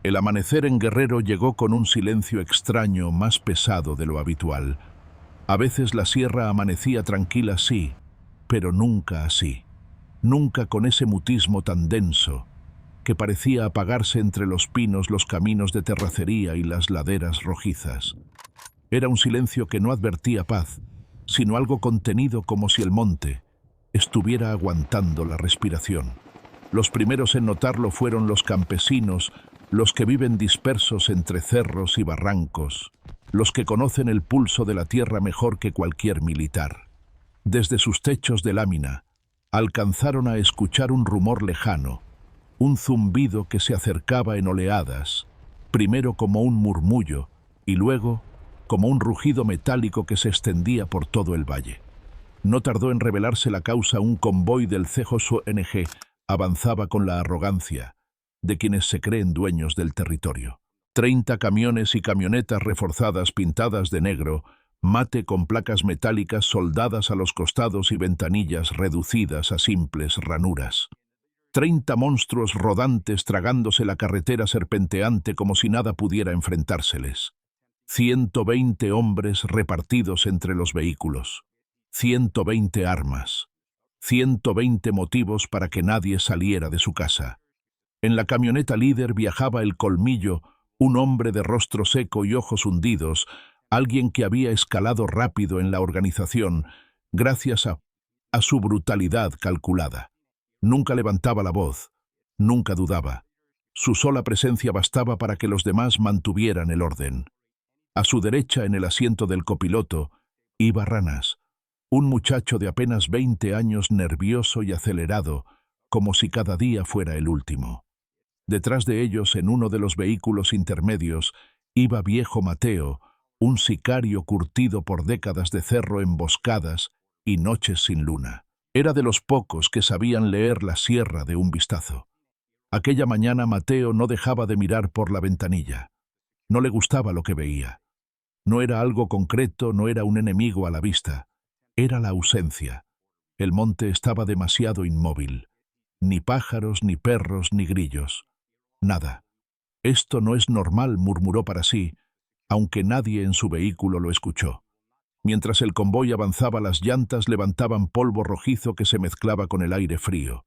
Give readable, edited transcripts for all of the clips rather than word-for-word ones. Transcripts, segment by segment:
El amanecer en Guerrero llegó con un silencio extraño, más pesado de lo habitual. A veces la sierra amanecía tranquila, sí, pero nunca así. Nunca con ese mutismo tan denso, que parecía apagarse entre los pinos, los caminos de terracería y las laderas rojizas. Era un silencio que no advertía paz, sino algo contenido, como si el monte estuviera aguantando la respiración. Los primeros en notarlo fueron los campesinos, los que viven dispersos entre cerros y barrancos, los que conocen el pulso de la tierra mejor que cualquier militar. Desde sus techos de lámina, alcanzaron a escuchar un rumor lejano, un zumbido que se acercaba en oleadas, primero como un murmullo y luego como un rugido metálico que se extendía por todo el valle. No tardó en revelarse la causa. Un convoy del CJUNG avanzaba con la arrogancia de quienes se creen dueños del territorio. 30 camiones y camionetas reforzadas pintadas de negro, mate con placas metálicas soldadas a los costados y ventanillas reducidas a simples ranuras. 30 monstruos rodantes tragándose la carretera serpenteante como si nada pudiera enfrentárseles. 120 hombres repartidos entre los vehículos. 120 armas. 120 motivos para que nadie saliera de su casa. En la camioneta líder viajaba el Colmillo, un hombre de rostro seco y ojos hundidos, alguien que había escalado rápido en la organización gracias a su brutalidad calculada. Nunca levantaba la voz, nunca dudaba. Su sola presencia bastaba para que los demás mantuvieran el orden. A su derecha, en el asiento del copiloto, iba Ranas, un muchacho de apenas 20 años, nervioso y acelerado, como si cada día fuera el último. Detrás de ellos, en uno de los vehículos intermedios, iba Viejo Mateo, un sicario curtido por décadas de cerro, emboscadas y noches sin luna. Era de los pocos que sabían leer la sierra de un vistazo. Aquella mañana Mateo no dejaba de mirar por la ventanilla. No le gustaba lo que veía. No era algo concreto, no era un enemigo a la vista. Era la ausencia. El monte estaba demasiado inmóvil. Ni pájaros, ni perros, ni grillos. Nada. Esto no es normal, murmuró para sí, aunque nadie en su vehículo lo escuchó. Mientras el convoy avanzaba, las llantas levantaban polvo rojizo que se mezclaba con el aire frío.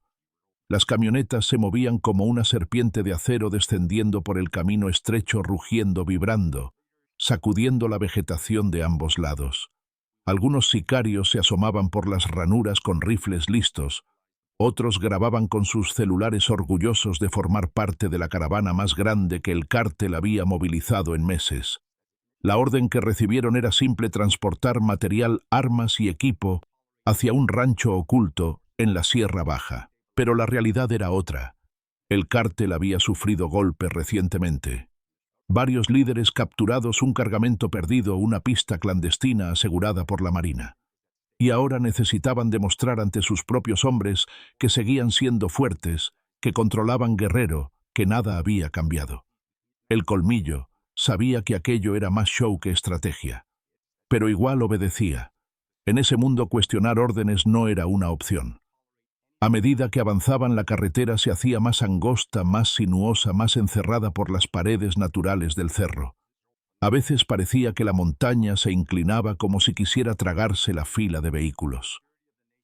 Las camionetas se movían como una serpiente de acero descendiendo por el camino estrecho, rugiendo, vibrando, sacudiendo la vegetación de ambos lados. Algunos sicarios se asomaban por las ranuras con rifles listos, otros grababan con sus celulares, orgullosos de formar parte de la caravana más grande que el cártel había movilizado en meses. La orden que recibieron era simple: transportar material, armas y equipo hacia un rancho oculto en la Sierra Baja. Pero la realidad era otra. El cártel había sufrido golpes recientemente. Varios líderes capturados, un cargamento perdido, una pista clandestina asegurada por la Marina. Y ahora necesitaban demostrar ante sus propios hombres que seguían siendo fuertes, que controlaban Guerrero, que nada había cambiado. El Colmillo sabía que aquello era más show que estrategia. Pero igual obedecía. En ese mundo cuestionar órdenes no era una opción. A medida que avanzaban, la carretera se hacía más angosta, más sinuosa, más encerrada por las paredes naturales del cerro. A veces parecía que la montaña se inclinaba como si quisiera tragarse la fila de vehículos.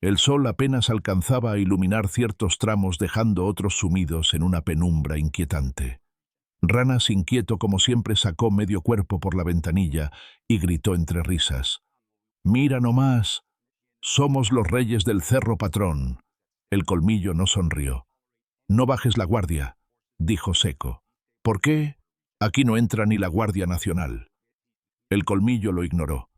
El sol apenas alcanzaba a iluminar ciertos tramos, dejando otros sumidos en una penumbra inquietante. Ranas, inquieto como siempre, sacó medio cuerpo por la ventanilla y gritó entre risas: «¡Mira nomás! Somos los reyes del cerro, patrón». El Colmillo no sonrió. «No bajes la guardia», dijo seco. «¿Por qué? Aquí no entra ni la Guardia Nacional». El Colmillo lo ignoró.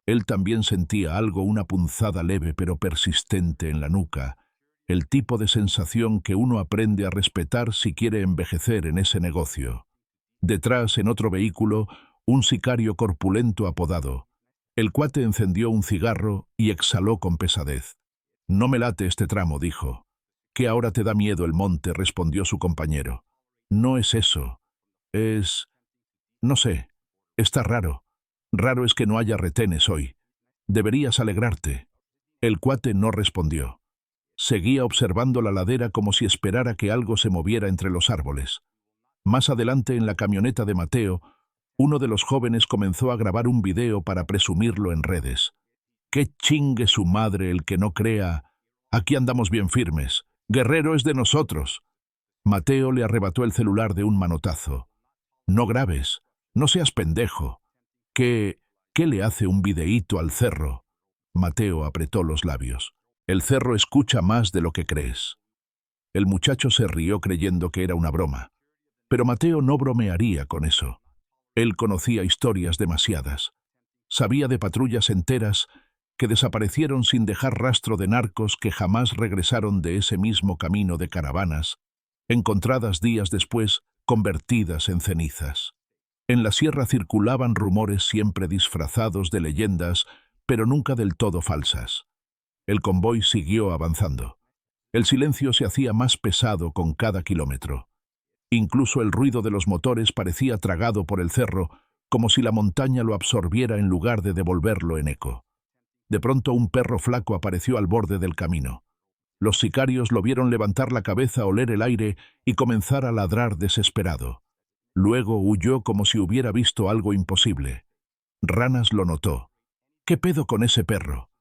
Él también sentía algo, una punzada leve pero persistente en la nuca, el tipo de sensación que uno aprende a respetar si quiere envejecer en ese negocio. Detrás, en otro vehículo, un sicario corpulento apodado. El cuate encendió un cigarro y exhaló con pesadez. «No me late este tramo», dijo. «¿Qué ahora te da miedo el monte?», respondió su compañero. «No es eso. No sé. Está raro. Raro es que no haya retenes hoy. Deberías alegrarte». El cuate no respondió. Seguía observando la ladera como si esperara que algo se moviera entre los árboles. Más adelante, en la camioneta de Mateo, uno de los jóvenes comenzó a grabar un video para presumirlo en redes. ¡Qué chingue su madre el que no crea! Aquí andamos bien firmes. Guerrero es de nosotros. Mateo le arrebató el celular de un manotazo. No grabes, no seas pendejo. ¿Qué le hace un videíto al cerro? Mateo apretó los labios. El cerro escucha más de lo que crees. El muchacho se rió creyendo que era una broma. Pero Mateo no bromearía con eso. Él conocía historias demasiadas. Sabía de patrullas enteras que desaparecieron sin dejar rastro, de narcos que jamás regresaron de ese mismo camino de caravanas, encontradas días después, convertidas en cenizas. En la sierra circulaban rumores siempre disfrazados de leyendas, pero nunca del todo falsas. El convoy siguió avanzando. El silencio se hacía más pesado con cada kilómetro. Incluso el ruido de los motores parecía tragado por el cerro, como si la montaña lo absorbiera en lugar de devolverlo en eco. De pronto un perro flaco apareció al borde del camino. Los sicarios lo vieron levantar la cabeza, oler el aire y comenzar a ladrar desesperado. Luego huyó como si hubiera visto algo imposible. Ranas lo notó. ¿Qué pedo con ese perro?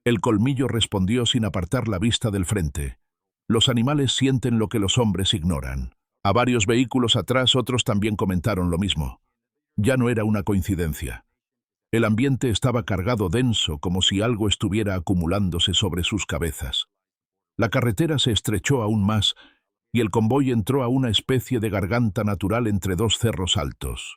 El colmillo respondió sin apartar la vista del frente. Los animales sienten lo que los hombres ignoran. A varios vehículos atrás otros también comentaron lo mismo. Ya no era una coincidencia. El ambiente estaba cargado, denso, como si algo estuviera acumulándose sobre sus cabezas. La carretera se estrechó aún más y el convoy entró a una especie de garganta natural entre dos cerros altos.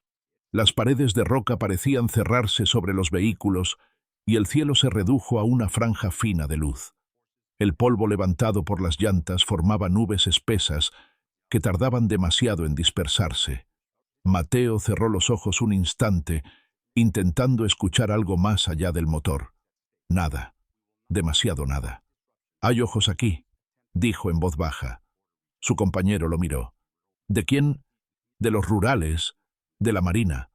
Las paredes de roca parecían cerrarse sobre los vehículos y el cielo se redujo a una franja fina de luz. El polvo levantado por las llantas formaba nubes espesas que tardaban demasiado en dispersarse. Mateo cerró los ojos un instante, intentando escuchar algo más allá del motor. Nada, demasiado nada. «Hay ojos aquí», dijo en voz baja. Su compañero lo miró. «¿De quién?» «De los rurales, de la Marina».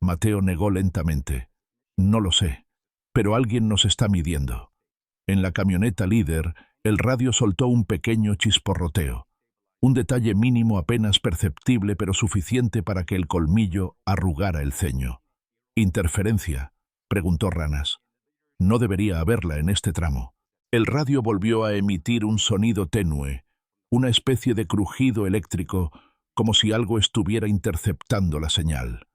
Mateo negó lentamente. «No lo sé, pero alguien nos está midiendo». En la camioneta líder, el radio soltó un pequeño chisporroteo. Un detalle mínimo apenas perceptible, pero suficiente para que el colmillo arrugara el ceño. «¿Interferencia?», preguntó Ranas. «No debería haberla en este tramo». El radio volvió a emitir un sonido tenue, una especie de crujido eléctrico, como si algo estuviera interceptando la señal.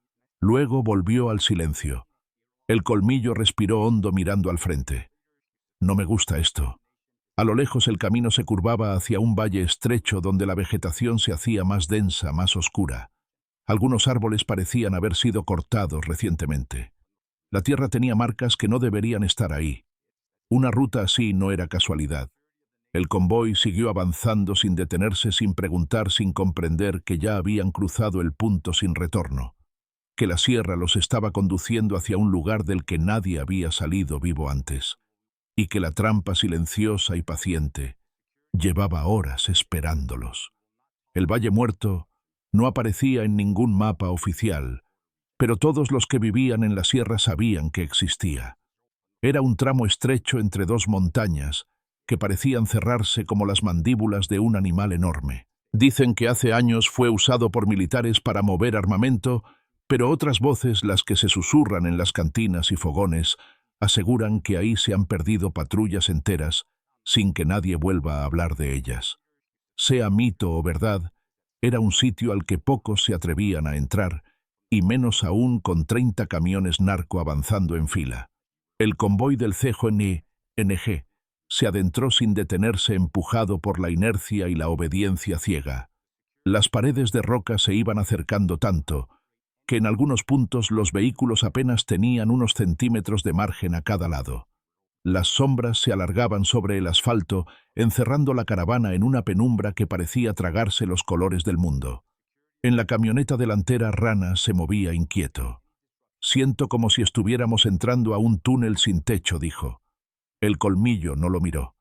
Luego volvió al silencio. El colmillo respiró hondo mirando al frente. «No me gusta esto». A lo lejos el camino se curvaba hacia un valle estrecho donde la vegetación se hacía más densa, más oscura. Algunos árboles parecían haber sido cortados recientemente. La tierra tenía marcas que no deberían estar ahí. Una ruta así no era casualidad. El convoy siguió avanzando sin detenerse, sin preguntar, sin comprender que ya habían cruzado el punto sin retorno, que la sierra los estaba conduciendo hacia un lugar del que nadie había salido vivo antes, y que la trampa silenciosa y paciente llevaba horas esperándolos. El Valle Muerto no aparecía en ningún mapa oficial, pero todos los que vivían en la sierra sabían que existía. Era un tramo estrecho entre dos montañas que parecían cerrarse como las mandíbulas de un animal enorme. Dicen que hace años fue usado por militares para mover armamento, pero otras voces, las que se susurran en las cantinas y fogones, aseguran que ahí se han perdido patrullas enteras sin que nadie vuelva a hablar de ellas. Sea mito o verdad, era un sitio al que pocos se atrevían a entrar, y menos aún con 30 camiones narco avanzando en fila. El convoy del CJNG se adentró sin detenerse, empujado por la inercia y la obediencia ciega. Las paredes de roca se iban acercando tanto que en algunos puntos los vehículos apenas tenían unos centímetros de margen a cada lado. Las sombras se alargaban sobre el asfalto, encerrando la caravana en una penumbra que parecía tragarse los colores del mundo. En la camioneta delantera Ranas se movía inquieto. «Siento como si estuviéramos entrando a un túnel sin techo», dijo. El colmillo no lo miró.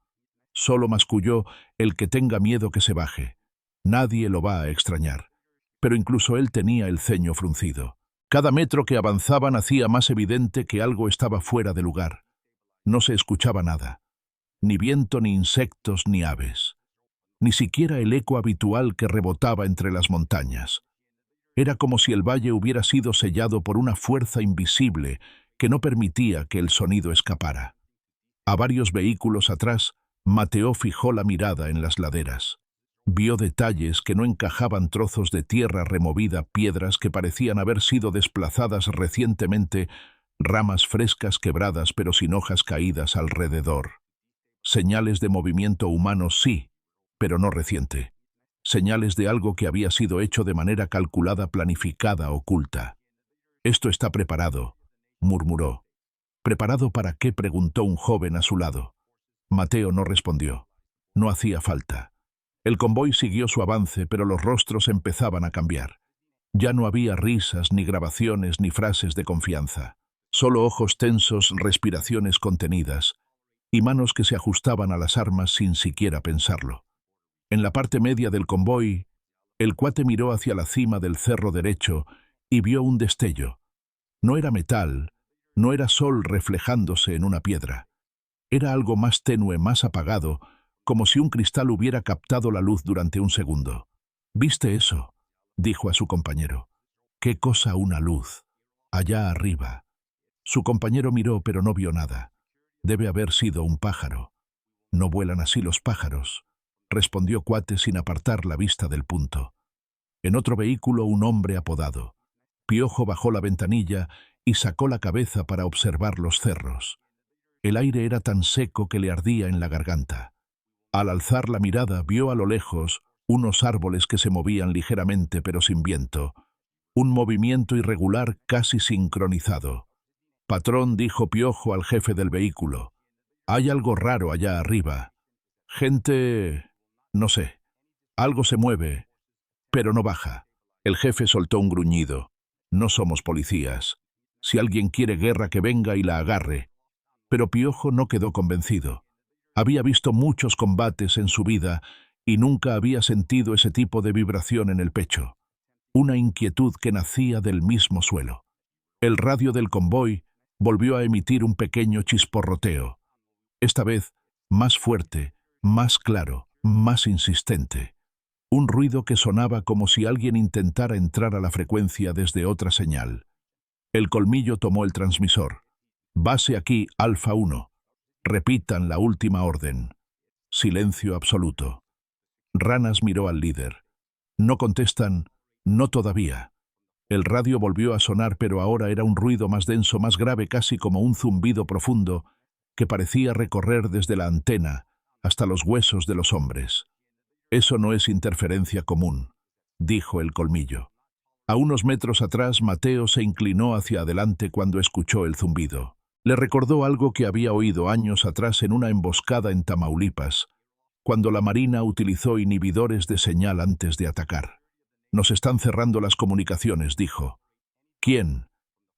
Solo masculló: «El que tenga miedo que se baje. Nadie lo va a extrañar». Pero incluso él tenía el ceño fruncido. Cada metro que avanzaban hacía más evidente que algo estaba fuera de lugar. No se escuchaba nada. Ni viento, ni insectos, ni aves. Ni siquiera el eco habitual que rebotaba entre las montañas. Era como si el valle hubiera sido sellado por una fuerza invisible que no permitía que el sonido escapara. A varios vehículos atrás, Mateo fijó la mirada en las laderas. Vio detalles que no encajaban: trozos de tierra removida, piedras que parecían haber sido desplazadas recientemente, ramas frescas quebradas pero sin hojas caídas alrededor. Señales de movimiento humano, sí, pero no reciente. Señales de algo que había sido hecho de manera calculada, planificada, oculta. «Esto está preparado», murmuró. «¿Preparado para qué?», preguntó un joven a su lado. Mateo no respondió. No hacía falta. El convoy siguió su avance, pero los rostros empezaban a cambiar. Ya no había risas, ni grabaciones, ni frases de confianza. Solo ojos tensos, respiraciones contenidas, y manos que se ajustaban a las armas sin siquiera pensarlo. En la parte media del convoy, el cuate miró hacia la cima del cerro derecho y vio un destello. No era metal, no era sol reflejándose en una piedra. Era algo más tenue, más apagado, como si un cristal hubiera captado la luz durante un segundo. «¿Viste eso?», dijo a su compañero. «¿Qué cosa una luz? Allá arriba». Su compañero miró, pero no vio nada. «Debe haber sido un pájaro». «No vuelan así los pájaros», respondió Cuate sin apartar la vista del punto. En otro vehículo, un hombre apodado. Piojo bajó la ventanilla y sacó la cabeza para observar los cerros. El aire era tan seco que le ardía en la garganta. Al alzar la mirada, vio a lo lejos unos árboles que se movían ligeramente pero sin viento. Un movimiento irregular, casi sincronizado. «Patrón», dijo Piojo al jefe del vehículo, «hay algo raro allá arriba. Gente... no sé. Algo se mueve, pero no baja». El jefe soltó un gruñido. «No somos policías. Si alguien quiere guerra, que venga y la agarre». Pero Piojo no quedó convencido. Había visto muchos combates en su vida y nunca había sentido ese tipo de vibración en el pecho. Una inquietud que nacía del mismo suelo. El radio del convoy volvió a emitir un pequeño chisporroteo. Esta vez más fuerte, más claro, más insistente. Un ruido que sonaba como si alguien intentara entrar a la frecuencia desde otra señal. El colmillo tomó el transmisor. «Base aquí, Alfa 1. Repitan la última orden». Silencio absoluto. Ranas miró al líder. «No contestan, no todavía». El radio volvió a sonar, pero ahora era un ruido más denso, más grave, casi como un zumbido profundo que parecía recorrer desde la antena hasta los huesos de los hombres. «Eso no es interferencia común», dijo el colmillo. A unos metros atrás, Mateo se inclinó hacia adelante cuando escuchó el zumbido. Le recordó algo que había oído años atrás en una emboscada en Tamaulipas, cuando la Marina utilizó inhibidores de señal antes de atacar. «Nos están cerrando las comunicaciones», dijo. «¿Quién?»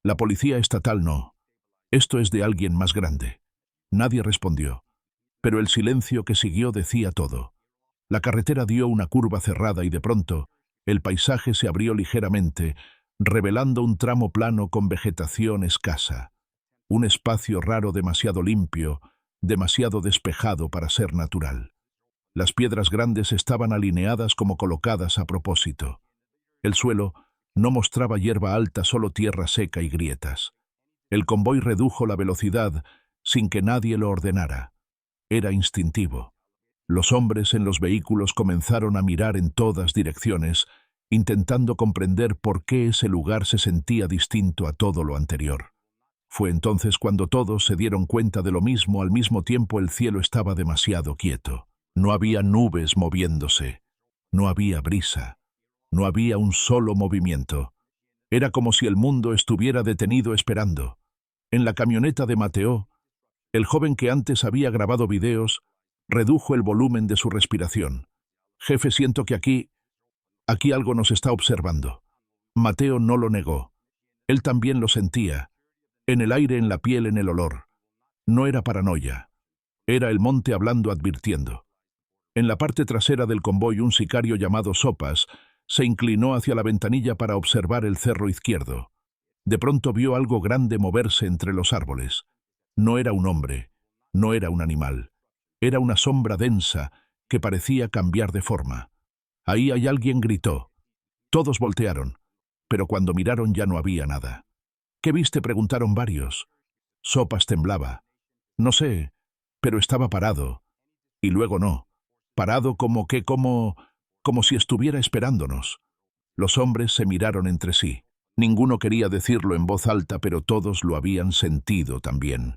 «La policía estatal no. Esto es de alguien más grande». Nadie respondió, pero el silencio que siguió decía todo. La carretera dio una curva cerrada y de pronto el paisaje se abrió ligeramente, revelando un tramo plano con vegetación escasa. Un espacio raro, demasiado limpio, demasiado despejado para ser natural. Las piedras grandes estaban alineadas como colocadas a propósito. El suelo no mostraba hierba alta, solo tierra seca y grietas. El convoy redujo la velocidad sin que nadie lo ordenara. Era instintivo. Los hombres en los vehículos comenzaron a mirar en todas direcciones, intentando comprender por qué ese lugar se sentía distinto a todo lo anterior. Fue entonces cuando todos se dieron cuenta de lo mismo. Al mismo tiempo, el cielo estaba demasiado quieto. No había nubes moviéndose. No había brisa. No había un solo movimiento. Era como si el mundo estuviera detenido esperando. En la camioneta de Mateo, el joven que antes había grabado videos redujo el volumen de su respiración. «Jefe, siento que aquí algo nos está observando». Mateo no lo negó. Él también lo sentía. En el aire, en la piel, en el olor. No era paranoia. Era el monte hablando, advirtiendo. En la parte trasera del convoy, un sicario llamado Sopas se inclinó hacia la ventanilla para observar el cerro izquierdo. De pronto vio algo grande moverse entre los árboles. No era un hombre, no era un animal. Era una sombra densa que parecía cambiar de forma. «Ahí hay alguien», gritó. Todos voltearon. pero cuando miraron ya no había nada. ¿Qué viste?, preguntaron varios. Sopas temblaba. No sé, pero estaba parado. Y luego no. Parado como si estuviera esperándonos. Los hombres se miraron entre sí. Ninguno quería decirlo en voz alta, pero todos lo habían sentido también.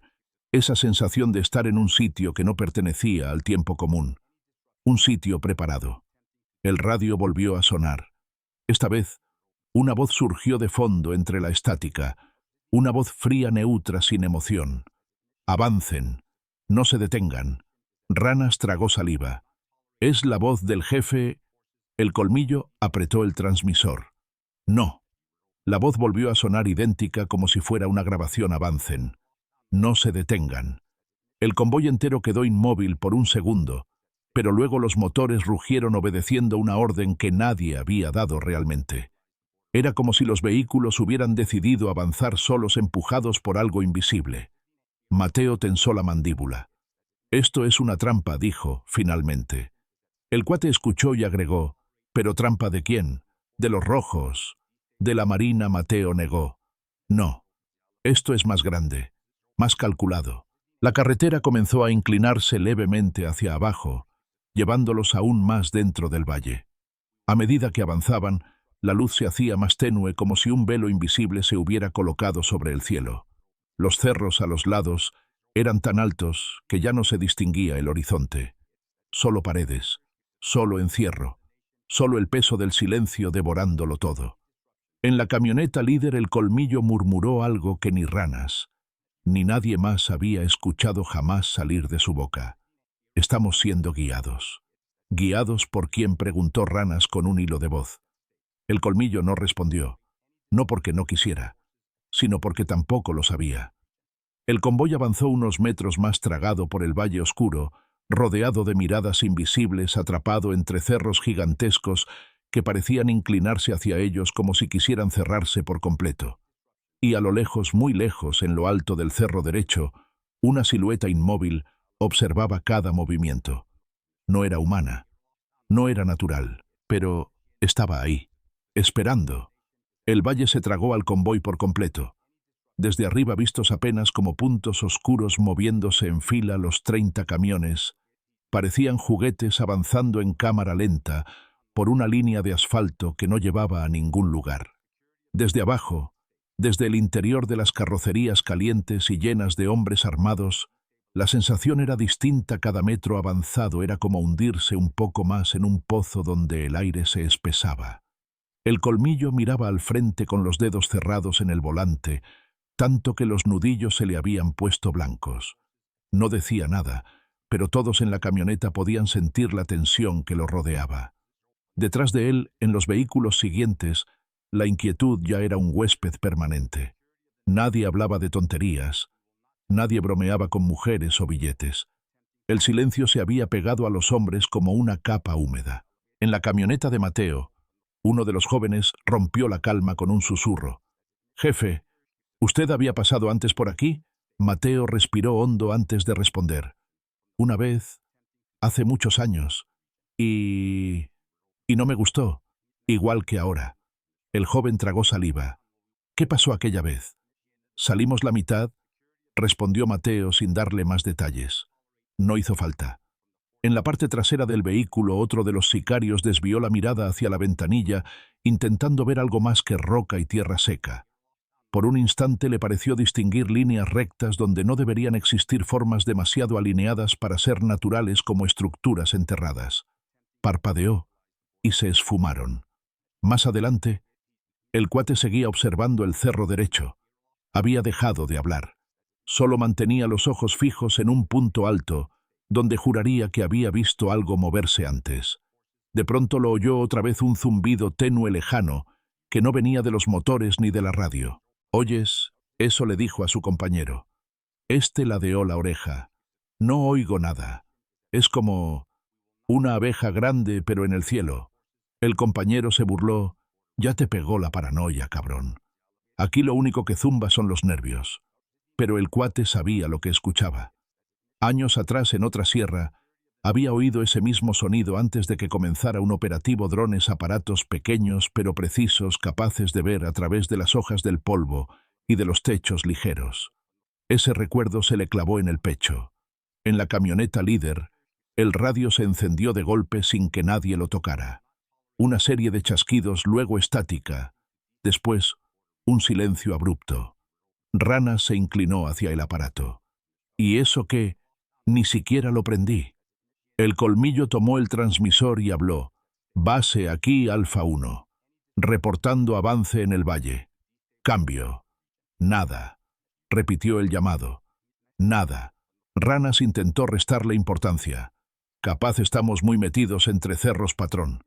Esa sensación de estar en un sitio que no pertenecía al tiempo común. Un sitio preparado. El radio volvió a sonar. Esta vez, una voz surgió de fondo entre la estática. Una voz fría, neutra, sin emoción. Avancen. No se detengan. Ranas tragó saliva. Es la voz del jefe. El colmillo apretó el transmisor. No. La voz volvió a sonar idéntica, como si fuera una grabación. Avancen. No se detengan. El convoy entero quedó inmóvil por un segundo, pero luego los motores rugieron obedeciendo una orden que nadie había dado realmente. Era como si los vehículos hubieran decidido avanzar solos, empujados por algo invisible. Mateo tensó la mandíbula. Esto es una trampa, dijo, finalmente. El cuate escuchó y agregó, ¿pero trampa de quién? De los rojos. De la Marina. Mateo negó. No. Esto es más grande, más calculado. La carretera comenzó a inclinarse levemente hacia abajo, llevándolos aún más dentro del valle. A medida que avanzaban, la luz se hacía más tenue, como si un velo invisible se hubiera colocado sobre el cielo. Los cerros a los lados eran tan altos que ya no se distinguía el horizonte. Solo paredes, solo encierro, solo el peso del silencio devorándolo todo. En la camioneta líder el colmillo murmuró algo que ni Ranas, ni nadie más había escuchado jamás salir de su boca. Estamos siendo guiados. ¿Guiados por quién?, preguntó Ranas con un hilo de voz. El colmillo no respondió, no porque no quisiera, sino porque tampoco lo sabía. El convoy avanzó unos metros más, tragado por el valle oscuro, rodeado de miradas invisibles, atrapado entre cerros gigantescos que parecían inclinarse hacia ellos como si quisieran cerrarse por completo. Y a lo lejos, muy lejos, en lo alto del cerro derecho, una silueta inmóvil observaba cada movimiento. No era humana, no era natural, pero estaba ahí, esperando. El valle se tragó al convoy por completo. Desde arriba, vistos apenas como puntos oscuros moviéndose en fila, los 30 camiones parecían juguetes avanzando en cámara lenta por una línea de asfalto que no llevaba a ningún lugar. Desde abajo, desde el interior de las carrocerías calientes y llenas de hombres armados, la sensación era distinta. Cada metro avanzado era como hundirse un poco más en un pozo donde el aire se espesaba. El colmillo miraba al frente con los dedos cerrados en el volante, tanto que los nudillos se le habían puesto blancos. No decía nada, pero todos en la camioneta podían sentir la tensión que lo rodeaba. Detrás de él, en los vehículos siguientes, la inquietud ya era un huésped permanente. Nadie hablaba de tonterías, nadie bromeaba con mujeres o billetes. El silencio se había pegado a los hombres como una capa húmeda. En la camioneta de Mateo, uno de los jóvenes rompió la calma con un susurro. «Jefe, ¿usted había pasado antes por aquí?» Mateo respiró hondo antes de responder. «Una vez, hace muchos años, y no me gustó, igual que ahora». El joven tragó saliva. «¿Qué pasó aquella vez?» «Salimos la mitad», respondió Mateo sin darle más detalles. No hizo falta. En la parte trasera del vehículo, otro de los sicarios desvió la mirada hacia la ventanilla, intentando ver algo más que roca y tierra seca. Por un instante le pareció distinguir líneas rectas donde no deberían existir, formas demasiado alineadas para ser naturales, como estructuras enterradas. Parpadeó y se esfumaron. Más adelante, el cuate seguía observando el cerro derecho. Había dejado de hablar. Solo mantenía los ojos fijos en un punto alto, donde juraría que había visto algo moverse antes. De pronto lo oyó otra vez, un zumbido tenue lejano, que no venía de los motores ni de la radio. «¿Oyes?» Eso le dijo a su compañero. Este ladeó la oreja. «No oigo nada. Es como una abeja grande, pero en el cielo». El compañero se burló. «Ya te pegó la paranoia, cabrón. Aquí lo único que zumba son los nervios». Pero el cuate sabía lo que escuchaba. Años atrás, en otra sierra, Había oído ese mismo sonido antes de que comenzara un operativo drones, aparatos pequeños pero precisos, capaces de ver a través de las hojas del polvo y de los techos ligeros. Ese recuerdo se le clavó en el pecho. En la camioneta líder, el radio se encendió de golpe sin que nadie lo tocara. Una serie de chasquidos, luego estática. Después, un silencio abrupto. Rana se inclinó hacia el aparato. ¿Y eso qué? Ni siquiera lo prendí. El colmillo tomó el transmisor y habló. Base aquí Alfa 1. Reportando avance en el valle. Cambio. Nada. Repitió el llamado. Nada. Ranas intentó restarle importancia. Capaz estamos muy metidos entre cerros, patrón.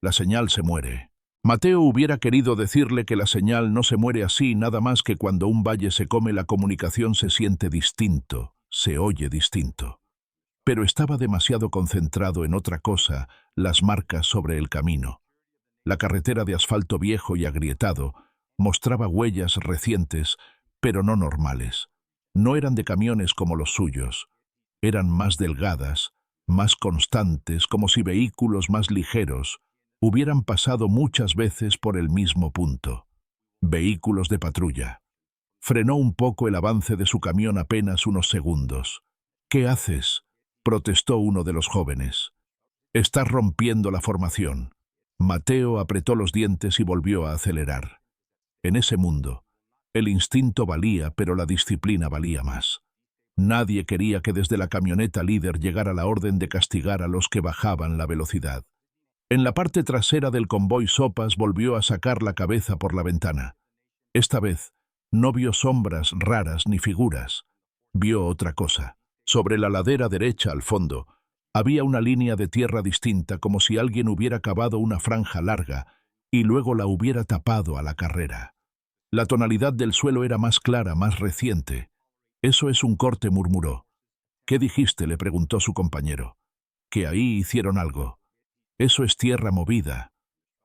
La señal se muere. Mateo hubiera querido decirle que la señal no se muere así, nada más que cuando un valle se come la comunicación se siente distinto, se oye distinto. Pero estaba demasiado concentrado en otra cosa, las marcas sobre el camino. La carretera de asfalto viejo y agrietado mostraba huellas recientes, pero no normales. No eran de camiones como los suyos. Eran más delgadas, más constantes, como si vehículos más ligeros hubieran pasado muchas veces por el mismo punto. Vehículos de patrulla. Frenó un poco el avance de su camión apenas unos segundos. ¿Qué haces?, protestó uno de los jóvenes. Estás rompiendo la formación. Mateo apretó los dientes y volvió a acelerar. En ese mundo, el instinto valía, pero la disciplina valía más. Nadie quería que desde la camioneta líder llegara la orden de castigar a los que bajaban la velocidad. En la parte trasera del convoy, Sopas volvió a sacar la cabeza por la ventana. Esta vez no vio sombras raras ni figuras. Vio otra cosa. Sobre la ladera derecha, al fondo, había una línea de tierra distinta, como si alguien hubiera cavado una franja larga y luego la hubiera tapado a la carrera. La tonalidad del suelo era más clara, más reciente. «Eso es un corte», murmuró. «¿Qué dijiste?», le preguntó su compañero. «Que ahí hicieron algo». «Eso es tierra movida».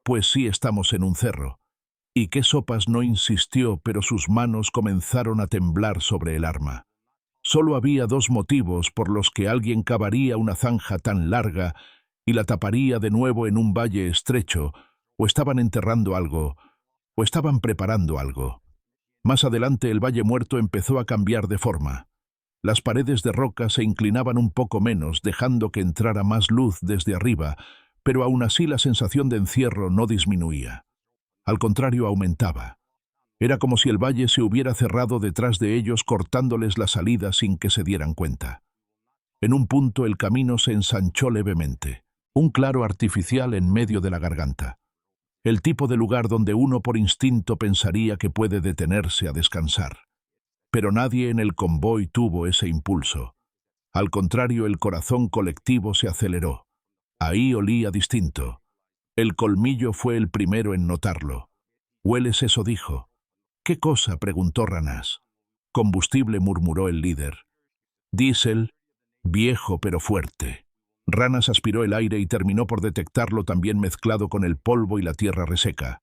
«Pues sí, estamos en un cerro». ¿Y qué? Sopas no insistió, pero sus manos comenzaron a temblar sobre el arma. Solo había dos motivos por los que alguien cavaría una zanja tan larga y la taparía de nuevo en un valle estrecho. O estaban enterrando algo, o estaban preparando algo. Más adelante el valle muerto empezó a cambiar de forma. Las paredes de roca se inclinaban un poco menos, dejando que entrara más luz desde arriba, pero aún así la sensación de encierro no disminuía. Al contrario, aumentaba. Era como si el valle se hubiera cerrado detrás de ellos, cortándoles la salida sin que se dieran cuenta. En un punto el camino se ensanchó levemente, un claro artificial en medio de la garganta. El tipo de lugar donde uno por instinto pensaría que puede detenerse a descansar. Pero nadie en el convoy tuvo ese impulso. Al contrario, el corazón colectivo se aceleró. Ahí olía distinto. El colmillo fue el primero en notarlo. «¿Hueles eso?», dijo. «¿Qué cosa?», preguntó Ranas. «Combustible», murmuró el líder. «Diésel, viejo pero fuerte». Ranas aspiró el aire y terminó por detectarlo también mezclado con el polvo y la tierra reseca.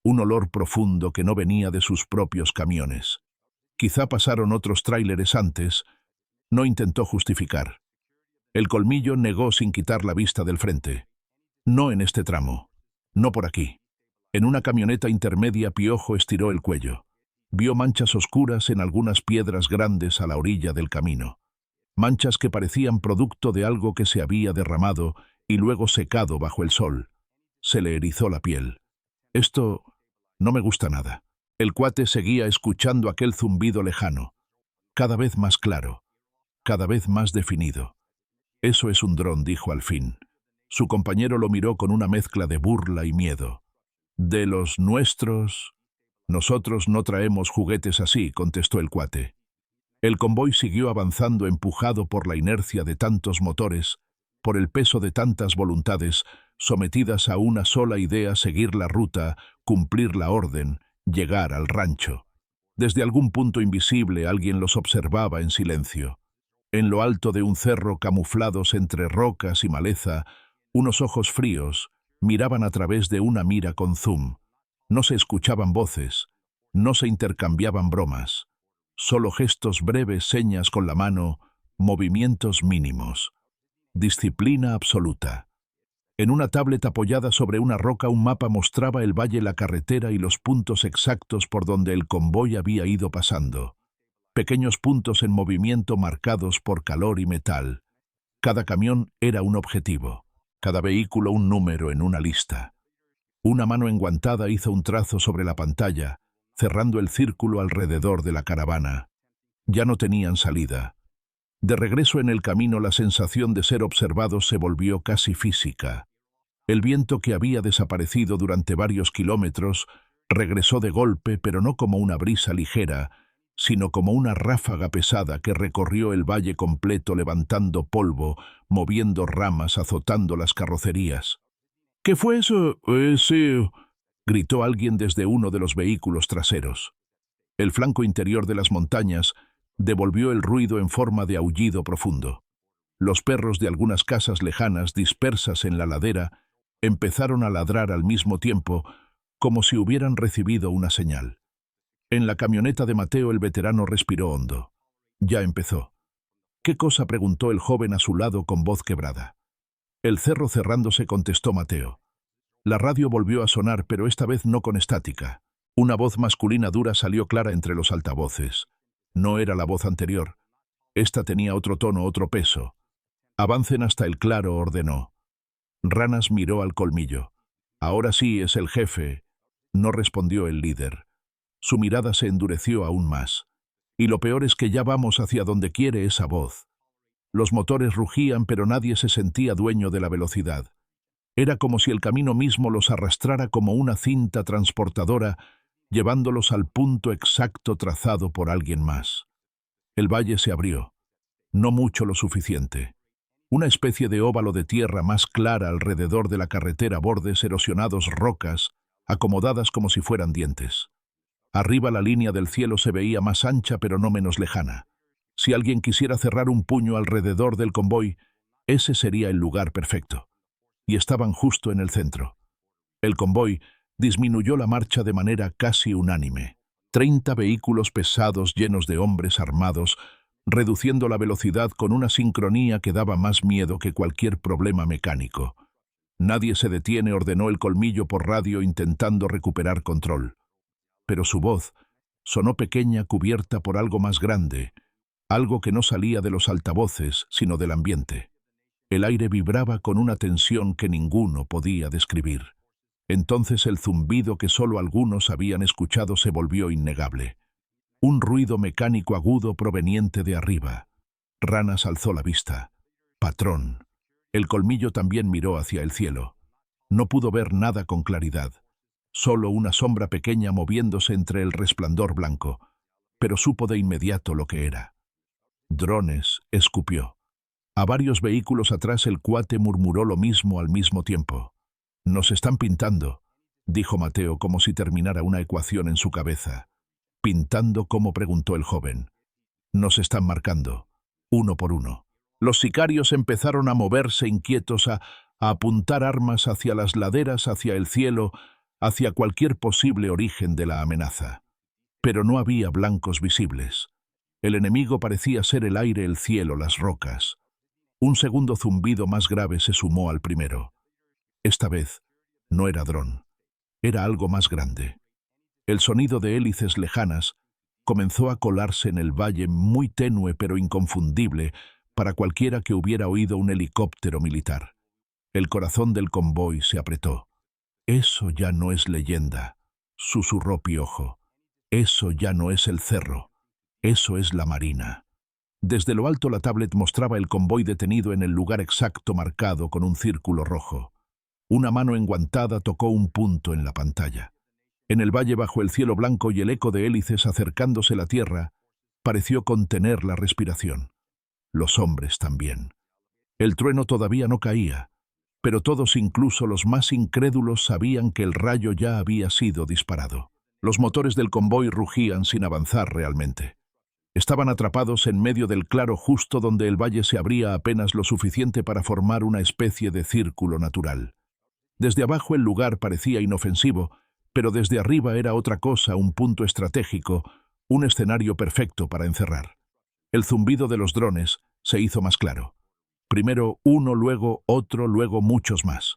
Un olor profundo que no venía de sus propios camiones. Quizá pasaron otros tráileres antes. No intentó justificar. El colmillo negó sin quitar la vista del frente. «No en este tramo. No por aquí». En una camioneta intermedia, Piojo estiró el cuello. Vio manchas oscuras en algunas piedras grandes a la orilla del camino. Manchas que parecían producto de algo que se había derramado y luego secado bajo el sol. Se le erizó la piel. «Esto no me gusta nada». El cuate seguía escuchando aquel zumbido lejano, cada vez más claro, cada vez más definido. «Eso es un dron», dijo al fin. Su compañero lo miró con una mezcla de burla y miedo. «¿De los nuestros?» «Nosotros no traemos juguetes así», contestó el cuate. El convoy siguió avanzando, empujado por la inercia de tantos motores, por el peso de tantas voluntades, sometidas a una sola idea: seguir la ruta, cumplir la orden, llegar al rancho. Desde algún punto invisible alguien los observaba en silencio. En lo alto de un cerro, camuflados entre rocas y maleza, unos ojos fríos miraban a través de una mira con zoom. No se escuchaban voces, no se intercambiaban bromas, solo gestos breves, señas con la mano, movimientos mínimos. Disciplina absoluta. En una tablet apoyada sobre una roca un mapa mostraba el valle, la carretera y los puntos exactos por donde el convoy había ido pasando. Pequeños puntos en movimiento marcados por calor y metal. Cada camión era un objetivo, cada vehículo un número en una lista. Una mano enguantada hizo un trazo sobre la pantalla, cerrando el círculo alrededor de la caravana. Ya no tenían salida. De regreso en el camino, la sensación de ser observados se volvió casi física. El viento, que había desaparecido durante varios kilómetros, regresó de golpe, pero no como una brisa ligera, sino como una ráfaga pesada que recorrió el valle completo, levantando polvo, moviendo ramas, azotando las carrocerías. —¿Qué fue eso? Sí —gritó alguien desde uno de los vehículos traseros. El flanco interior de las montañas devolvió el ruido en forma de aullido profundo. Los perros de algunas casas lejanas, dispersas en la ladera, empezaron a ladrar al mismo tiempo, como si hubieran recibido una señal. En la camioneta de Mateo el veterano respiró hondo. Ya empezó. —¿Qué cosa? —preguntó el joven a su lado con voz quebrada. —El cerro cerrándose —contestó Mateo. La radio volvió a sonar, pero esta vez no con estática. Una voz masculina dura salió clara entre los altavoces. No era la voz anterior. Esta tenía otro tono, otro peso. —Avancen hasta el claro —ordenó. Ranas miró al colmillo. —Ahora sí, es el jefe —no respondió el líder. Su mirada se endureció aún más. Y lo peor es que ya vamos hacia donde quiere esa voz. Los motores rugían, pero nadie se sentía dueño de la velocidad. Era como si el camino mismo los arrastrara como una cinta transportadora, llevándolos al punto exacto trazado por alguien más. El valle se abrió. No mucho, lo suficiente. Una especie de óvalo de tierra más clara alrededor de la carretera, bordes erosionados, rocas, acomodadas como si fueran dientes. Arriba la línea del cielo se veía más ancha, pero no menos lejana. Si alguien quisiera cerrar un puño alrededor del convoy, ese sería el lugar perfecto. Y estaban justo en el centro. El convoy disminuyó la marcha de manera casi unánime. 30 vehículos pesados llenos de hombres armados, reduciendo la velocidad con una sincronía que daba más miedo que cualquier problema mecánico. Nadie se detiene, ordenó el colmillo por radio, intentando recuperar control. Pero su voz sonó pequeña, cubierta por algo más grande, algo que no salía de los altavoces, sino del ambiente. El aire vibraba con una tensión que ninguno podía describir. Entonces el zumbido que solo algunos habían escuchado se volvió innegable. Un ruido mecánico agudo proveniente de arriba. Ranas alzó la vista. —Patrón. El colmillo también miró hacia el cielo. No pudo ver nada con claridad. Solo una sombra pequeña moviéndose entre el resplandor blanco, pero supo de inmediato lo que era. —Drones —escupió. A varios vehículos atrás el cuate murmuró lo mismo al mismo tiempo. —Nos están pintando —dijo Mateo como si terminara una ecuación en su cabeza. —¿Pintando cómo? —preguntó el joven. —Nos están marcando, uno por uno. Los sicarios empezaron a moverse inquietos, a apuntar armas hacia las laderas, hacia el cielo, hacia cualquier posible origen de la amenaza. Pero no había blancos visibles. El enemigo parecía ser el aire, el cielo, las rocas. Un segundo zumbido más grave se sumó al primero. Esta vez no era dron, era algo más grande. El sonido de hélices lejanas comenzó a colarse en el valle, muy tenue pero inconfundible para cualquiera que hubiera oído un helicóptero militar. El corazón del convoy se apretó. —Eso ya no es leyenda —susurró Piojo—. Eso ya no es el cerro. Eso es la marina. Desde lo alto la tablet mostraba el convoy detenido en el lugar exacto marcado con un círculo rojo. Una mano enguantada tocó un punto en la pantalla. En el valle, bajo el cielo blanco y el eco de hélices acercándose a la tierra, pareció contener la respiración. Los hombres también. El trueno todavía no caía, pero todos, incluso los más incrédulos, sabían que el rayo ya había sido disparado. Los motores del convoy rugían sin avanzar realmente. Estaban atrapados en medio del claro, justo donde el valle se abría apenas lo suficiente para formar una especie de círculo natural. Desde abajo el lugar parecía inofensivo, pero desde arriba era otra cosa, un punto estratégico, un escenario perfecto para encerrar. El zumbido de los drones se hizo más claro. Primero uno, luego otro, luego muchos más.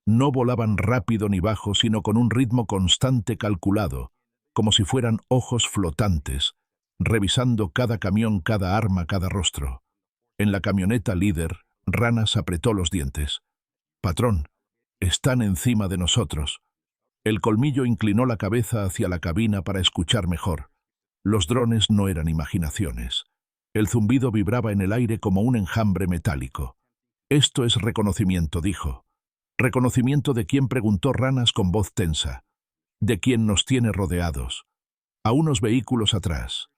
No volaban rápido ni bajo, sino con un ritmo constante calculado, como si fueran ojos flotantes, revisando cada camión, cada arma, cada rostro. En la camioneta líder, Ranas apretó los dientes. «Patrón, están encima de nosotros». El colmillo inclinó la cabeza hacia la cabina para escuchar mejor. Los drones no eran imaginaciones. El zumbido vibraba en el aire como un enjambre metálico. «Esto es reconocimiento», dijo. «Reconocimiento de quién», preguntó Ranas con voz tensa. «De quién nos tiene rodeados. A unos vehículos atrás».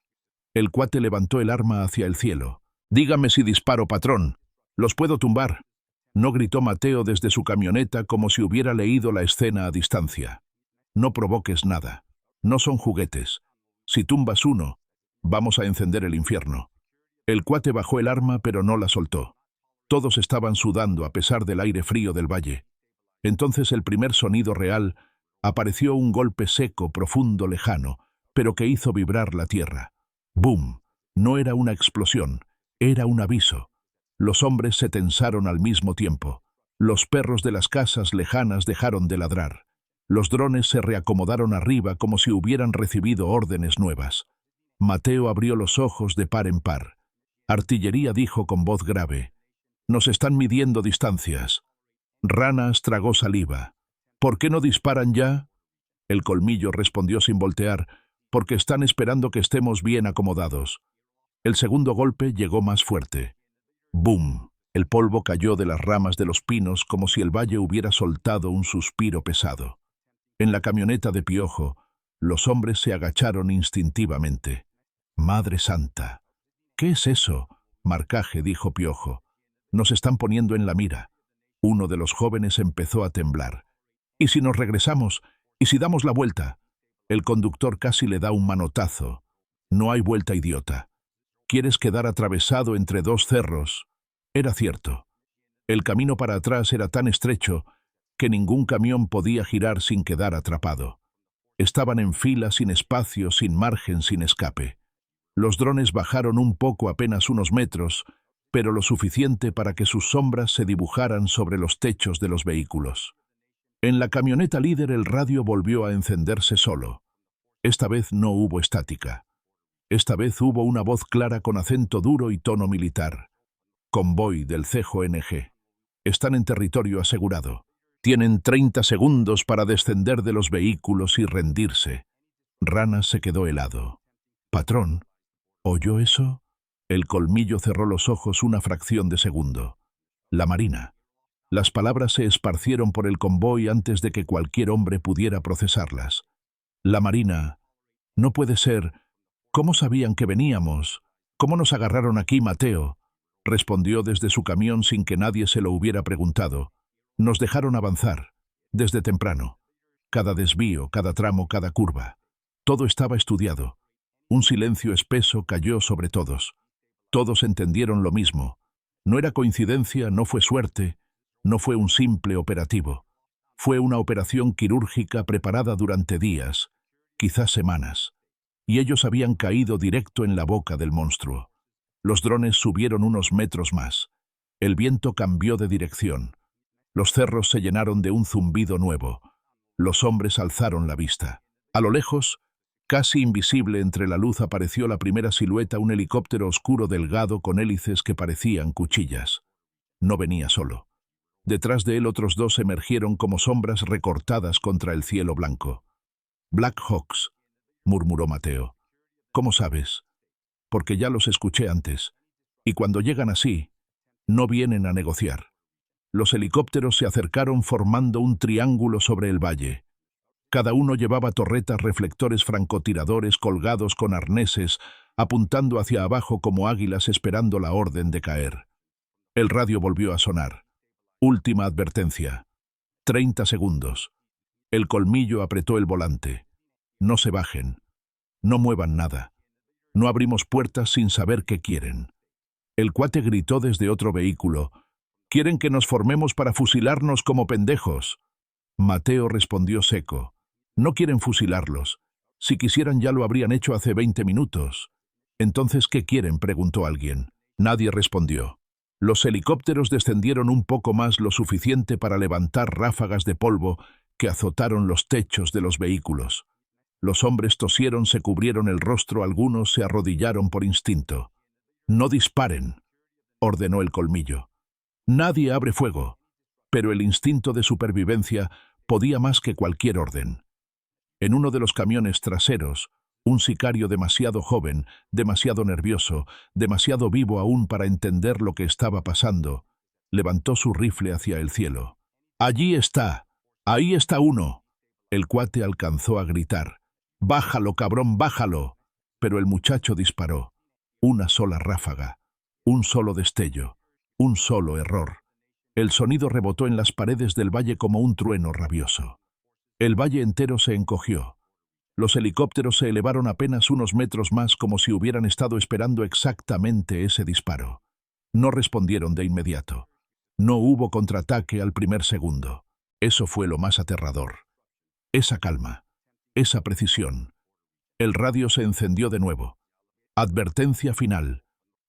El cuate levantó el arma hacia el cielo. «Dígame si disparo, patrón. Los puedo tumbar». No, gritó Mateo desde su camioneta como si hubiera leído la escena a distancia. «No provoques nada. No son juguetes. Si tumbas uno, vamos a encender el infierno». El cuate bajó el arma, pero no la soltó. Todos estaban sudando a pesar del aire frío del valle. Entonces el primer sonido real apareció, un golpe seco, profundo, lejano, pero que hizo vibrar la tierra. ¡Bum! No era una explosión, era un aviso. Los hombres se tensaron al mismo tiempo. Los perros de las casas lejanas dejaron de ladrar. Los drones se reacomodaron arriba como si hubieran recibido órdenes nuevas. Mateo abrió los ojos de par en par. «Artillería», dijo con voz grave. «Nos están midiendo distancias». Ranas tragó saliva. «¿Por qué no disparan ya?» El colmillo respondió sin voltear. «Porque están esperando que estemos bien acomodados». El segundo golpe llegó más fuerte. ¡Bum! El polvo cayó de las ramas de los pinos como si el valle hubiera soltado un suspiro pesado. En la camioneta de Piojo, los hombres se agacharon instintivamente. «Madre Santa». «¿Qué es eso?» «Marcaje», dijo Piojo. «Nos están poniendo en la mira». Uno de los jóvenes empezó a temblar. «¿Y si nos regresamos? ¿Y si damos la vuelta?» El conductor casi le da un manotazo. «No hay vuelta, idiota. ¿Quieres quedar atravesado entre dos cerros?» Era cierto. El camino para atrás era tan estrecho que ningún camión podía girar sin quedar atrapado. Estaban en fila, sin espacio, sin margen, sin escape. Los drones bajaron un poco, apenas unos metros, pero lo suficiente para que sus sombras se dibujaran sobre los techos de los vehículos. En la camioneta líder el radio volvió a encenderse solo. Esta vez no hubo estática. Esta vez hubo una voz clara con acento duro y tono militar. «Convoy del CJNG. Están en territorio asegurado. Tienen 30 segundos para descender de los vehículos y rendirse». Ranas se quedó helado. «Patrón, ¿oyó eso?» El colmillo cerró los ojos una fracción de segundo. «La Marina». Las palabras se esparcieron por el convoy antes de que cualquier hombre pudiera procesarlas. «La Marina. No puede ser. ¿Cómo sabían que veníamos? ¿Cómo nos agarraron aquí, Mateo?» Respondió desde su camión sin que nadie se lo hubiera preguntado. «Nos dejaron avanzar, desde temprano. Cada desvío, cada tramo, cada curva. Todo estaba estudiado». Un silencio espeso cayó sobre todos. Todos entendieron lo mismo. No era coincidencia, no fue suerte, no fue un simple operativo. Fue una operación quirúrgica preparada durante días, quizás semanas. Y ellos habían caído directo en la boca del monstruo. Los drones subieron unos metros más. El viento cambió de dirección. Los cerros se llenaron de un zumbido nuevo. Los hombres alzaron la vista. A lo lejos, casi invisible entre la luz, apareció la primera silueta, un helicóptero oscuro delgado con hélices que parecían cuchillas. No venía solo. Detrás de él otros dos emergieron como sombras recortadas contra el cielo blanco. «Black Hawks», murmuró Mateo. «¿Cómo sabes?» «Porque ya los escuché antes. Y cuando llegan así, no vienen a negociar». Los helicópteros se acercaron formando un triángulo sobre el valle. Cada uno llevaba torretas, reflectores, francotiradores colgados con arneses, apuntando hacia abajo como águilas esperando la orden de caer. El radio volvió a sonar. «Última advertencia. 30 segundos». El colmillo apretó el volante. «No se bajen. No muevan nada. No abrimos puertas sin saber qué quieren». El cuate gritó desde otro vehículo. «Quieren que nos formemos para fusilarnos como pendejos». Mateo respondió seco. «No quieren fusilarlos. Si quisieran ya lo habrían hecho hace 20 minutos». «Entonces, ¿qué quieren?», preguntó alguien. Nadie respondió. Los helicópteros descendieron un poco más, lo suficiente para levantar ráfagas de polvo que azotaron los techos de los vehículos. Los hombres tosieron, se cubrieron el rostro, algunos se arrodillaron por instinto. «No disparen», ordenó el colmillo. «Nadie abre fuego», pero el instinto de supervivencia podía más que cualquier orden. En uno de los camiones traseros, un sicario demasiado joven, demasiado nervioso, demasiado vivo aún para entender lo que estaba pasando, levantó su rifle hacia el cielo. «Allí está, ahí está uno». El cuate alcanzó a gritar: «¡Bájalo, cabrón, bájalo!». Pero el muchacho disparó. Una sola ráfaga, un solo destello, un solo error. El sonido rebotó en las paredes del valle como un trueno rabioso. El valle entero se encogió. Los helicópteros se elevaron apenas unos metros más, como si hubieran estado esperando exactamente ese disparo. No respondieron de inmediato. No hubo contraataque al primer segundo. Eso fue lo más aterrador. Esa calma, esa precisión. El radio se encendió de nuevo. Advertencia final.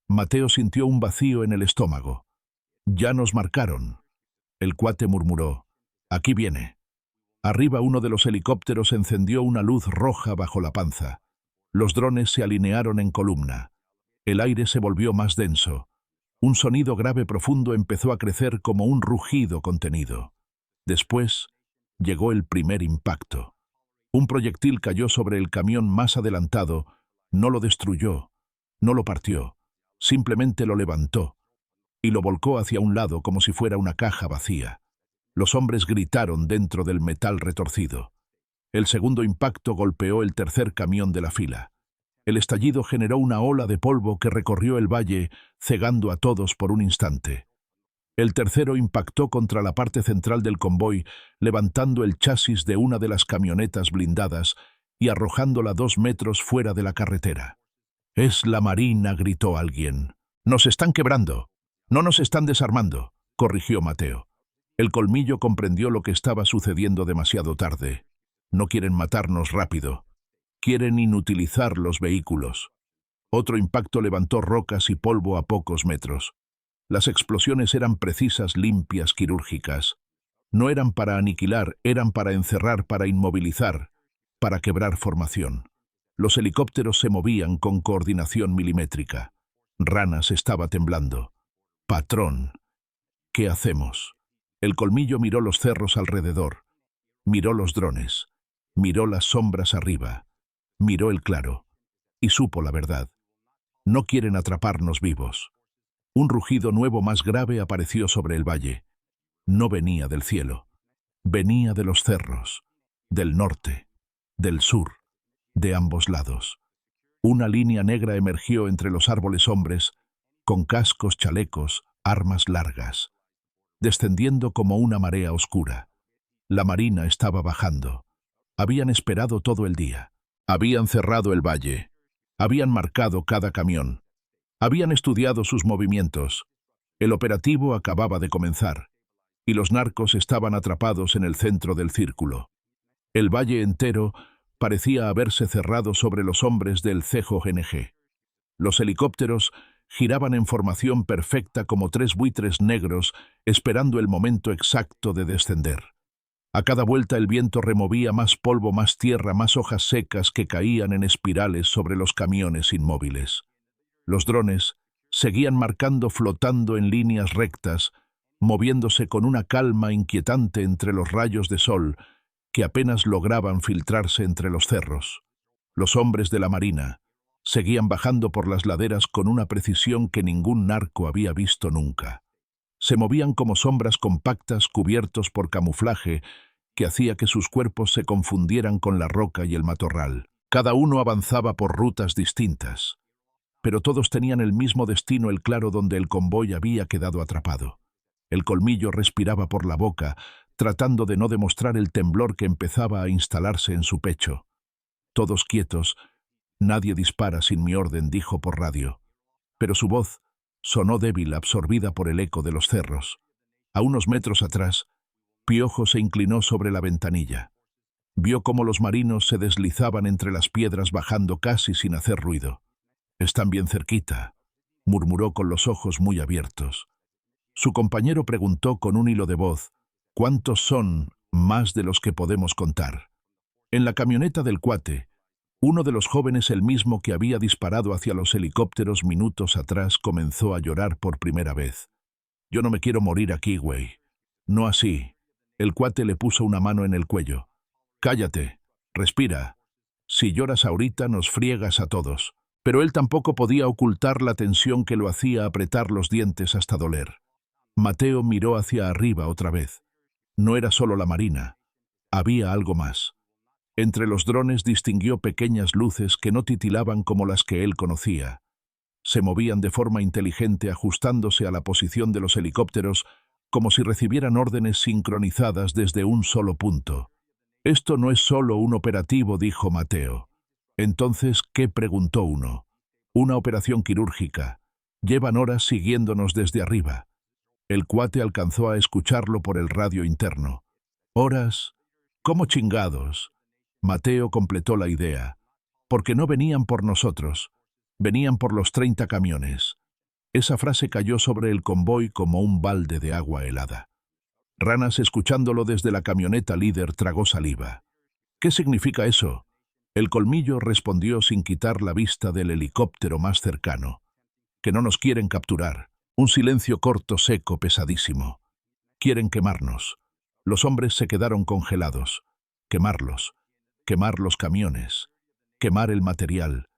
Mateo sintió un vacío en el estómago. «Ya nos marcaron». El cuate murmuró: «Aquí viene». Arriba, uno de los helicópteros encendió una luz roja bajo la panza. Los drones se alinearon en columna. El aire se volvió más denso. Un sonido grave profundo empezó a crecer como un rugido contenido. Después llegó el primer impacto. Un proyectil cayó sobre el camión más adelantado. No lo destruyó, no lo partió, simplemente lo levantó y lo volcó hacia un lado como si fuera una caja vacía. Los hombres gritaron dentro del metal retorcido. El segundo impacto golpeó el tercer camión de la fila. El estallido generó una ola de polvo que recorrió el valle, cegando a todos por un instante. El tercero impactó contra la parte central del convoy, levantando el chasis de una de las camionetas blindadas y arrojándola 2 metros fuera de la carretera. «Es la Marina», gritó alguien. «Nos están quebrando». «No nos están desarmando», corrigió Mateo. El colmillo comprendió lo que estaba sucediendo demasiado tarde. «No quieren matarnos rápido. Quieren inutilizar los vehículos». Otro impacto levantó rocas y polvo a pocos metros. Las explosiones eran precisas, limpias, quirúrgicas. No eran para aniquilar, eran para encerrar, para inmovilizar, para quebrar formación. Los helicópteros se movían con coordinación milimétrica. Ranas estaba temblando. «Patrón, ¿qué hacemos?». El colmillo miró los cerros alrededor, miró los drones, miró las sombras arriba, miró el claro, y supo la verdad. No quieren atraparnos vivos. Un rugido nuevo más grave apareció sobre el valle. No venía del cielo, venía de los cerros, del norte, del sur, de ambos lados. Una línea negra emergió entre los árboles, hombres, con cascos, chalecos, armas largas, descendiendo como una marea oscura. La Marina estaba bajando. Habían esperado todo el día. Habían cerrado el valle. Habían marcado cada camión. Habían estudiado sus movimientos. El operativo acababa de comenzar, y los narcos estaban atrapados en el centro del círculo. El valle entero parecía haberse cerrado sobre los hombres del CJNG. Los helicópteros giraban en formación perfecta como 3 buitres negros, esperando el momento exacto de descender. A cada vuelta el viento removía más polvo, más tierra, más hojas secas que caían en espirales sobre los camiones inmóviles. Los drones seguían marcando, flotando en líneas rectas, moviéndose con una calma inquietante entre los rayos de sol que apenas lograban filtrarse entre los cerros. Los hombres de la Marina seguían bajando por las laderas con una precisión que ningún narco había visto nunca. Se movían como sombras compactas cubiertos por camuflaje que hacía que sus cuerpos se confundieran con la roca y el matorral. Cada uno avanzaba por rutas distintas, pero todos tenían el mismo destino, el claro donde el convoy había quedado atrapado. El colmillo respiraba por la boca, tratando de no demostrar el temblor que empezaba a instalarse en su pecho. «Todos quietos. Nadie dispara sin mi orden», dijo por radio. Pero su voz sonó débil, absorbida por el eco de los cerros. A unos metros atrás, Piojo se inclinó sobre la ventanilla. Vio cómo los marinos se deslizaban entre las piedras bajando casi sin hacer ruido. «Están bien cerquita», murmuró con los ojos muy abiertos. Su compañero preguntó con un hilo de voz: ¿cuántos son más de los que podemos contar? En la camioneta del cuate, uno de los jóvenes, el mismo que había disparado hacia los helicópteros minutos atrás, comenzó a llorar por primera vez. «Yo no me quiero morir aquí, güey. No así». El cuate le puso una mano en el cuello. «Cállate, respira. Si lloras ahorita nos friegas a todos». Pero él tampoco podía ocultar la tensión que lo hacía apretar los dientes hasta doler. Mateo miró hacia arriba otra vez. No era solo la marina. Había algo más. Entre los drones distinguió pequeñas luces que no titilaban como las que él conocía. Se movían de forma inteligente, ajustándose a la posición de los helicópteros, como si recibieran órdenes sincronizadas desde un solo punto. «Esto no es solo un operativo», dijo Mateo. «Entonces, ¿qué?», preguntó uno. «Una operación quirúrgica. Llevan horas siguiéndonos desde arriba». El cuate alcanzó a escucharlo por el radio interno. «¿Horas? ¿Cómo chingados?». Mateo completó la idea. «Porque no venían por nosotros. Venían por los 30 camiones». Esa frase cayó sobre el convoy como un balde de agua helada. Ranas, escuchándolo desde la camioneta líder, tragó saliva. «¿Qué significa eso?». El colmillo respondió sin quitar la vista del helicóptero más cercano. «Que no nos quieren capturar». Un silencio corto, seco, pesadísimo. «Quieren quemarnos». Los hombres se quedaron congelados. Quemarlos. Quemar los camiones. Quemar el material.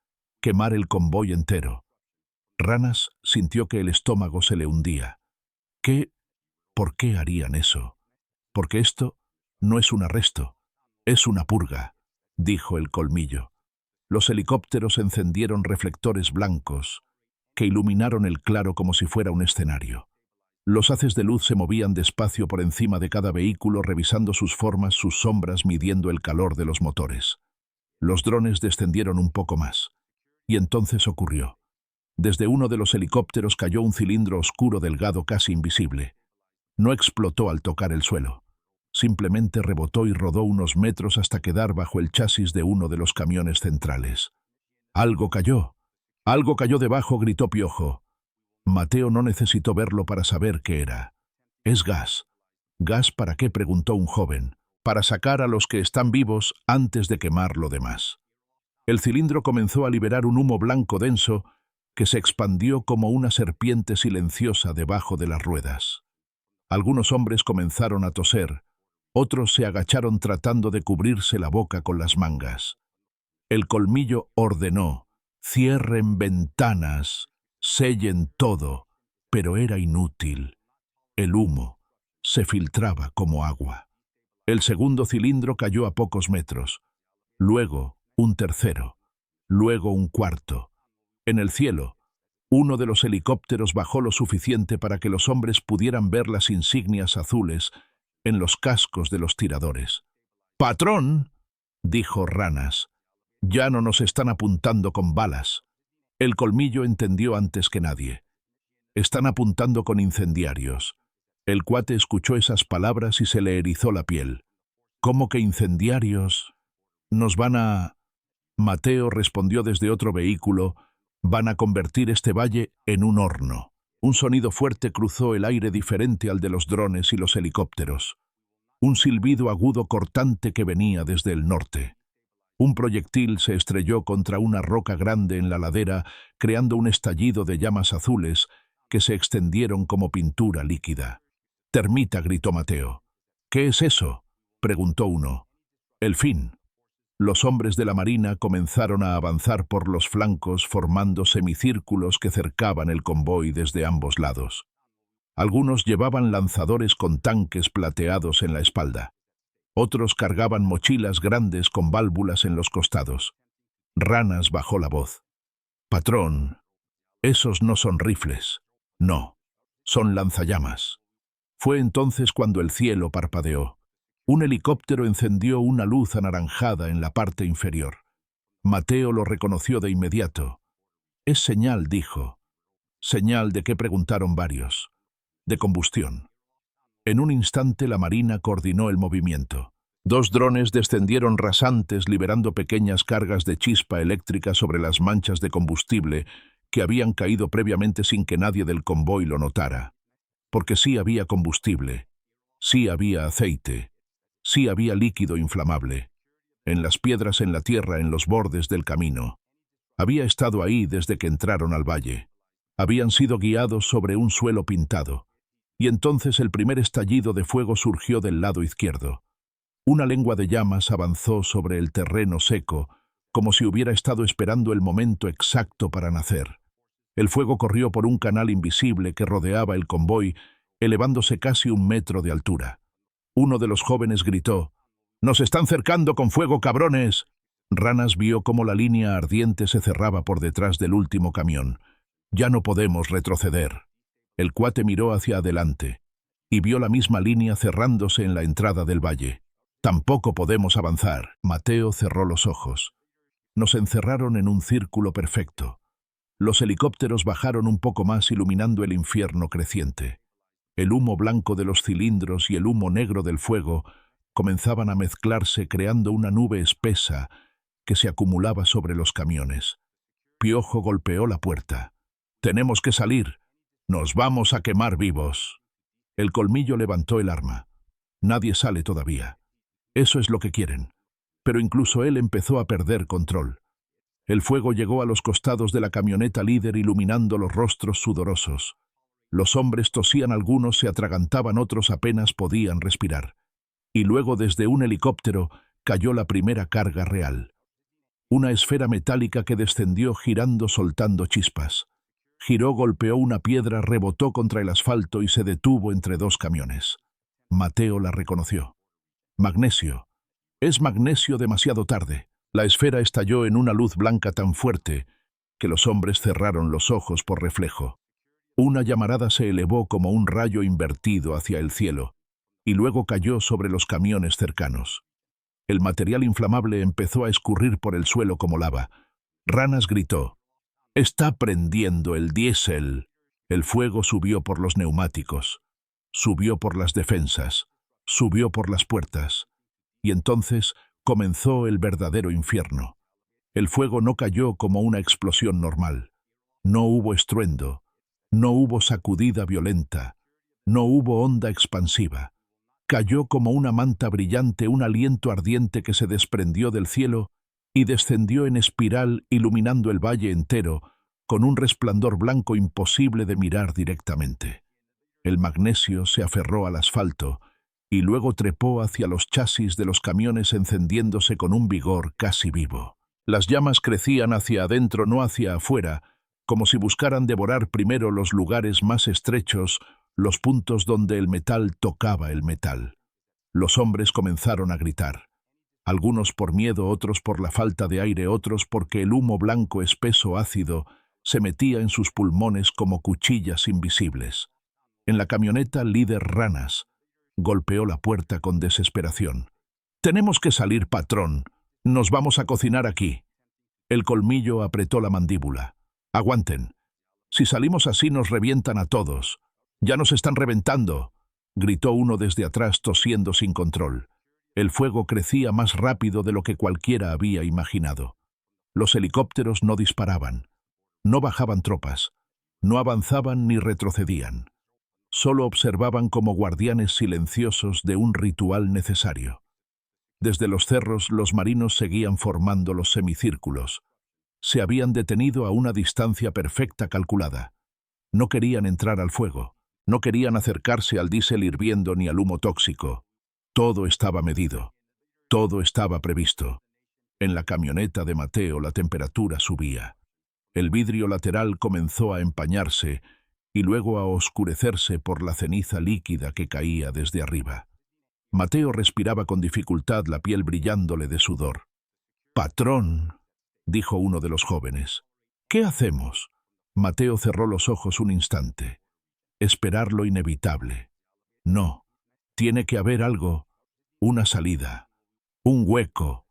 Quemar el convoy entero. Ranas sintió que el estómago se le hundía. ¿Qué? ¿Por qué harían eso? «Porque esto no es un arresto, es una purga», dijo el colmillo. Los helicópteros encendieron reflectores blancos que iluminaron el claro como si fuera un escenario. Los haces de luz se movían despacio por encima de cada vehículo, revisando sus formas, sus sombras, midiendo el calor de los motores. Los drones descendieron un poco más. Y entonces ocurrió. Desde uno de los helicópteros cayó un cilindro oscuro, delgado, casi invisible. No explotó al tocar el suelo. Simplemente rebotó y rodó unos metros hasta quedar bajo el chasis de uno de los camiones centrales. «Algo cayó. Algo cayó debajo», gritó Piojo. Mateo no necesitó verlo para saber qué era. «Es gas». «¿Gas para qué?», preguntó un joven. «Para sacar a los que están vivos antes de quemar lo demás». El cilindro comenzó a liberar un humo blanco denso que se expandió como una serpiente silenciosa debajo de las ruedas. Algunos hombres comenzaron a toser, otros se agacharon tratando de cubrirse la boca con las mangas. El colmillo ordenó: «Cierren ventanas, sellen todo», pero era inútil. El humo se filtraba como agua. El segundo cilindro cayó a pocos metros, luego un tercero, luego un cuarto. En el cielo, uno de los helicópteros bajó lo suficiente para que los hombres pudieran ver las insignias azules en los cascos de los tiradores. «Patrón», dijo Ranas, «ya no nos están apuntando con balas». El colmillo entendió antes que nadie. «Están apuntando con incendiarios». El cuate escuchó esas palabras y se le erizó la piel. «¿Cómo que incendiarios? Nos van a...». Mateo respondió desde otro vehículo: «Van a convertir este valle en un horno». Un sonido fuerte cruzó el aire, diferente al de los drones y los helicópteros. Un silbido agudo cortante que venía desde el norte. Un proyectil se estrelló contra una roca grande en la ladera, creando un estallido de llamas azules que se extendieron como pintura líquida. «Termita», gritó Mateo. «¿Qué es eso?», preguntó uno. «El fin». Los hombres de la marina comenzaron a avanzar por los flancos, formando semicírculos que cercaban el convoy desde ambos lados. Algunos llevaban lanzadores con tanques plateados en la espalda. Otros cargaban mochilas grandes con válvulas en los costados. Ranas bajó la voz. «Patrón, esos no son rifles. No, son lanzallamas». Fue entonces cuando el cielo parpadeó. Un helicóptero encendió una luz anaranjada en la parte inferior. Mateo lo reconoció de inmediato. «Es señal», dijo. «¿Señal de qué?», preguntaron varios. «De combustión». En un instante la marina coordinó el movimiento. 2 drones descendieron rasantes, liberando pequeñas cargas de chispa eléctrica sobre las manchas de combustible que habían caído previamente sin que nadie del convoy lo notara. porque sí había combustible, sí había aceite, sí había líquido inflamable, en las piedras en la tierra en los bordes del camino. Había estado ahí desde que entraron al valle. Habían sido guiados sobre un suelo pintado. Y entonces el primer estallido de fuego surgió del lado izquierdo. Una lengua de llamas avanzó sobre el terreno seco, como si hubiera estado esperando el momento exacto para nacer. El fuego corrió por un canal invisible que rodeaba el convoy, elevándose casi 1 metro de altura. Uno de los jóvenes gritó: «¡Nos están cercando con fuego, cabrones!». Ranas vio cómo la línea ardiente se cerraba por detrás del último camión. «Ya no podemos retroceder». El cuate miró hacia adelante y vio la misma línea cerrándose en la entrada del valle. «Tampoco podemos avanzar». Mateo cerró los ojos. Nos encerraron en un círculo perfecto. Los helicópteros bajaron un poco más iluminando el infierno creciente. El humo blanco de los cilindros y el humo negro del fuego comenzaban a mezclarse creando una nube espesa que se acumulaba sobre los camiones. Piojo golpeó la puerta. «Tenemos que salir. Nos vamos a quemar vivos». El Colmillo levantó el arma. «Nadie sale todavía. Eso es lo que quieren». Pero incluso él empezó a perder control. El fuego llegó a los costados de la camioneta líder iluminando los rostros sudorosos. Los hombres tosían, algunos se atragantaban, otros apenas podían respirar. Y luego desde un helicóptero cayó la primera carga real. Una esfera metálica que descendió girando soltando chispas. Giró, golpeó una piedra, rebotó contra el asfalto y se detuvo entre dos camiones. Mateo la reconoció. «Magnesio. Es magnesio demasiado tarde». La esfera estalló en una luz blanca tan fuerte que los hombres cerraron los ojos por reflejo. Una llamarada se elevó como un rayo invertido hacia el cielo y luego cayó sobre los camiones cercanos. El material inflamable empezó a escurrir por el suelo como lava. Ranas gritó: «¡Está prendiendo el diésel!». El fuego subió por los neumáticos, subió por las defensas, subió por las puertas. Y entonces comenzó el verdadero infierno. El fuego no cayó como una explosión normal. No hubo estruendo, no hubo sacudida violenta, no hubo onda expansiva. Cayó como una manta brillante, un aliento ardiente que se desprendió del cielo y descendió en espiral iluminando el valle entero con un resplandor blanco imposible de mirar directamente. El magnesio se aferró al asfalto y luego trepó hacia los chasis de los camiones encendiéndose con un vigor casi vivo. Las llamas crecían hacia adentro, no hacia afuera, como si buscaran devorar primero los lugares más estrechos, los puntos donde el metal tocaba el metal. Los hombres comenzaron a gritar. Algunos por miedo, otros por la falta de aire, otros porque el humo blanco espeso ácido se metía en sus pulmones como cuchillas invisibles. En la camioneta líder Ranas golpeó la puerta con desesperación. «Tenemos que salir, patrón. Nos vamos a cocinar aquí». El Colmillo apretó la mandíbula. «Aguanten. Si salimos así nos revientan a todos. Ya nos están reventando», gritó uno desde atrás tosiendo sin control. El fuego crecía más rápido de lo que cualquiera había imaginado. Los helicópteros no disparaban. No bajaban tropas. No avanzaban ni retrocedían. Solo observaban como guardianes silenciosos de un ritual necesario. Desde los cerros los marinos seguían formando los semicírculos. Se habían detenido a una distancia perfecta calculada. No querían entrar al fuego, no querían acercarse al diésel hirviendo ni al humo tóxico. Todo estaba medido, todo estaba previsto. En la camioneta de Mateo la temperatura subía. El vidrio lateral comenzó a empañarse y luego a oscurecerse por la ceniza líquida que caía desde arriba. Mateo respiraba con dificultad, la piel brillándole de sudor. «Patrón», dijo uno de los jóvenes, «¿qué hacemos?». Mateo cerró los ojos un instante. Esperar lo inevitable. No, tiene que haber algo, una salida, un hueco.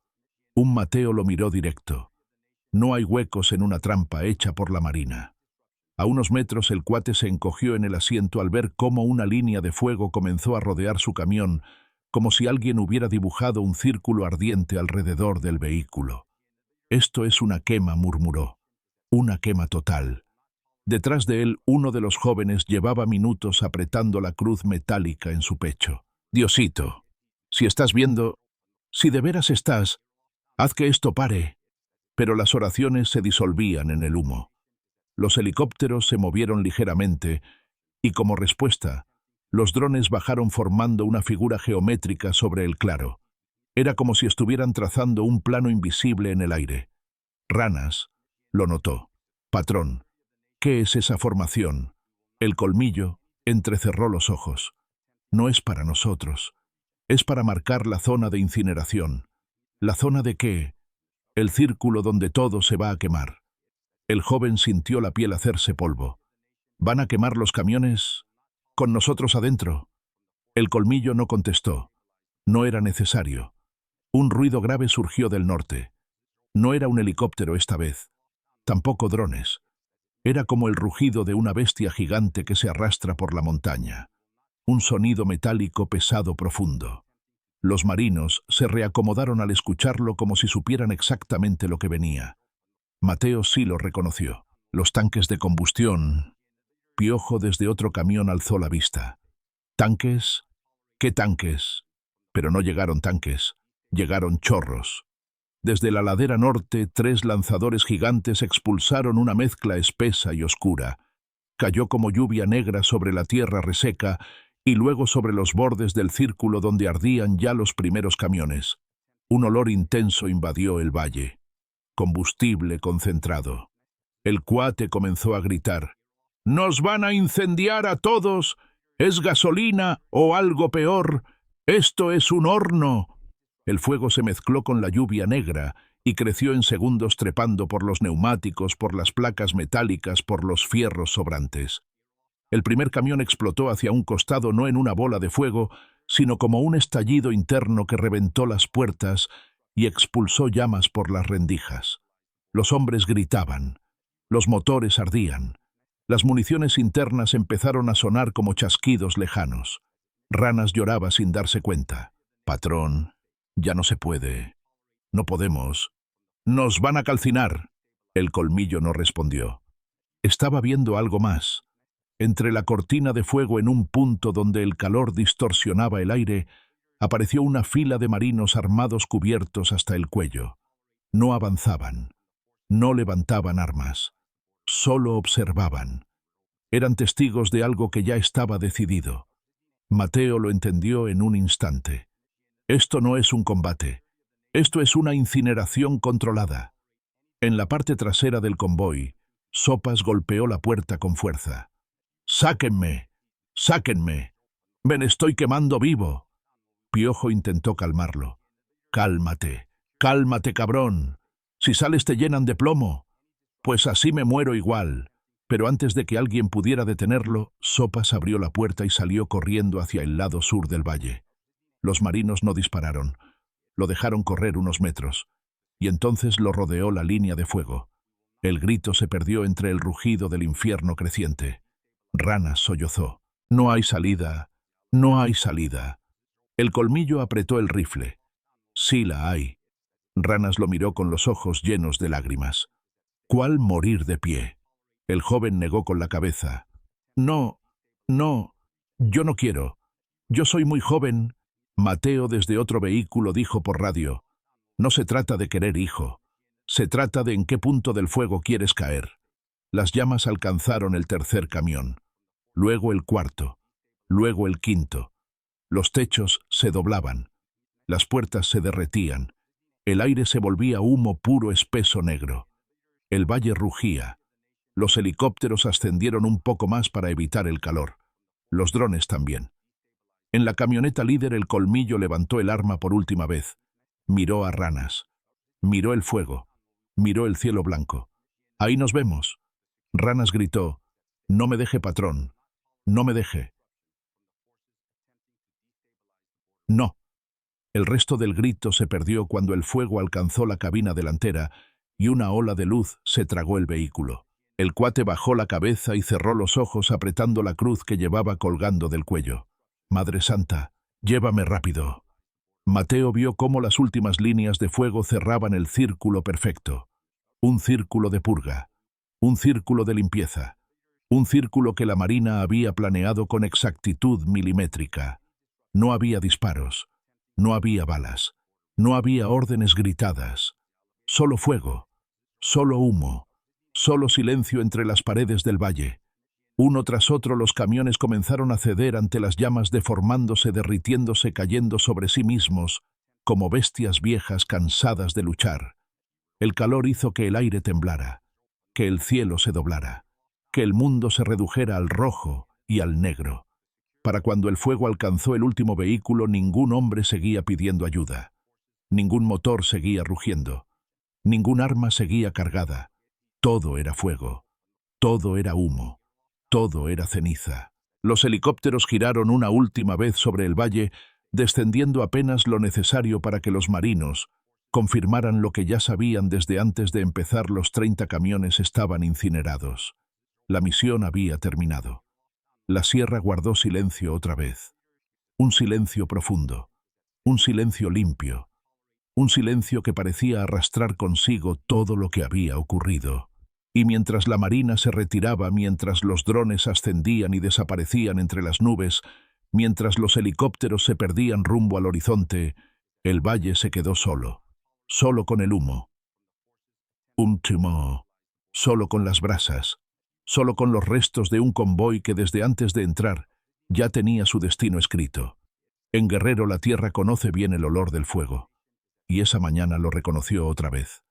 Un Mateo lo miró directo. No hay huecos en una trampa hecha por la Marina. A unos metros el cuate se encogió en el asiento al ver cómo una línea de fuego comenzó a rodear su camión, como si alguien hubiera dibujado un círculo ardiente alrededor del vehículo. «Esto es una quema», murmuró. «Una quema total. Detrás de él, uno de los jóvenes llevaba minutos apretando la cruz metálica en su pecho. Diosito, si estás viendo, si de veras estás, haz que esto pare. Pero las oraciones se disolvían en el humo. Los helicópteros se movieron ligeramente y, como respuesta, los drones bajaron formando una figura geométrica sobre el claro. Era como si estuvieran trazando un plano invisible en el aire. Ranas lo notó. Patrón, ¿qué es esa formación? El colmillo entrecerró los ojos. No es para nosotros. Es para marcar la zona de incineración. ¿La zona de qué? El círculo donde todo se va a quemar. El joven sintió la piel hacerse polvo. ¿Van a quemar los camiones? ¿Con nosotros adentro? El colmillo no contestó. No era necesario. Un ruido grave surgió del norte. No era un helicóptero esta vez. Tampoco drones. Era como el rugido de una bestia gigante que se arrastra por la montaña. Un sonido metálico pesado profundo. Los marinos se reacomodaron al escucharlo como si supieran exactamente lo que venía. Mateo sí lo reconoció. Los tanques de combustión. Piojo desde otro camión alzó la vista. ¿Tanques? ¿Qué tanques? Pero no llegaron tanques. Llegaron chorros. Desde la ladera norte, 3 lanzadores gigantes expulsaron una mezcla espesa y oscura. Cayó como lluvia negra sobre la tierra reseca y luego sobre los bordes del círculo donde ardían ya los primeros camiones. Un olor intenso invadió el valle. Combustible concentrado. El cuate comenzó a gritar. ¡Nos van a incendiar a todos! ¿Es gasolina o algo peor? ¡Esto es un horno! El fuego se mezcló con la lluvia negra y creció en segundos trepando por los neumáticos, por las placas metálicas, por los fierros sobrantes. El primer camión explotó hacia un costado no en una bola de fuego, sino como un estallido interno que reventó las puertas y expulsó llamas por las rendijas. Los hombres gritaban. Los motores ardían. Las municiones internas empezaron a sonar como chasquidos lejanos. Ranas lloraba sin darse cuenta. Patrón, ya no se puede. No podemos. ¡Nos van a calcinar! El colmillo no respondió. Estaba viendo algo más. Entre la cortina de fuego en un punto donde el calor distorsionaba el aire, apareció una fila de marinos armados cubiertos hasta el cuello. No avanzaban. No levantaban armas. Solo observaban. Eran testigos de algo que ya estaba decidido. Mateo lo entendió en un instante. Esto no es un combate. Esto es una incineración controlada. En la parte trasera del convoy, Sopas golpeó la puerta con fuerza. ¡Sáquenme! ¡Sáquenme! ¡Me estoy quemando vivo! Piojo intentó calmarlo. Cálmate, cálmate, cabrón. Si sales te llenan de plomo. Pues así me muero igual. Pero antes de que alguien pudiera detenerlo, Sopas abrió la puerta y salió corriendo hacia el lado sur del valle. Los marinos no dispararon. Lo dejaron correr unos metros. Y entonces lo rodeó la línea de fuego. El grito se perdió entre el rugido del infierno creciente. Ranas sollozó. No hay salida. No hay salida. El colmillo apretó el rifle. Sí la hay. Ranas lo miró con los ojos llenos de lágrimas. ¿Cuál morir de pie? El joven negó con la cabeza. No, no, yo no quiero. Yo soy muy joven. Mateo desde otro vehículo dijo por radio. No se trata de querer, hijo. Se trata de en qué punto del fuego quieres caer. Las llamas alcanzaron el tercer camión. Luego el cuarto. Luego el quinto. Los techos se doblaban. Las puertas se derretían. El aire se volvía humo puro espeso negro. El valle rugía. Los helicópteros ascendieron un poco más para evitar el calor. Los drones también. En la camioneta líder el colmillo levantó el arma por última vez. Miró a Ranas. Miró el fuego. Miró el cielo blanco. «Ahí nos vemos». Ranas gritó. «No me deje, patrón. No me deje». «No». El resto del grito se perdió cuando el fuego alcanzó la cabina delantera y una ola de luz se tragó el vehículo. El cuate bajó la cabeza y cerró los ojos apretando la cruz que llevaba colgando del cuello. «Madre Santa, llévame rápido». Mateo vio cómo las últimas líneas de fuego cerraban el círculo perfecto. Un círculo de purga. Un círculo de limpieza. Un círculo que la Marina había planeado con exactitud milimétrica. No había disparos, no había balas, no había órdenes gritadas. Solo fuego, solo humo, solo silencio entre las paredes del valle. Uno tras otro los camiones comenzaron a ceder ante las llamas, deformándose, derritiéndose, cayendo sobre sí mismos, como bestias viejas cansadas de luchar. El calor hizo que el aire temblara, que el cielo se doblara, que el mundo se redujera al rojo y al negro. Para cuando el fuego alcanzó el último vehículo, ningún hombre seguía pidiendo ayuda. Ningún motor seguía rugiendo. Ningún arma seguía cargada. Todo era fuego. Todo era humo. Todo era ceniza. Los helicópteros giraron una última vez sobre el valle, descendiendo apenas lo necesario para que los marinos confirmaran lo que ya sabían desde antes de empezar: los 30 camiones estaban incinerados. La misión había terminado. La sierra guardó silencio otra vez. Un silencio profundo. Un silencio limpio. Un silencio que parecía arrastrar consigo todo lo que había ocurrido. Y mientras la Marina se retiraba, mientras los drones ascendían y desaparecían entre las nubes, mientras los helicópteros se perdían rumbo al horizonte, el valle se quedó solo, solo con el humo. Último, solo con las brasas, solo con los restos de un convoy que desde antes de entrar ya tenía su destino escrito. En Guerrero la tierra conoce bien el olor del fuego, y esa mañana lo reconoció otra vez.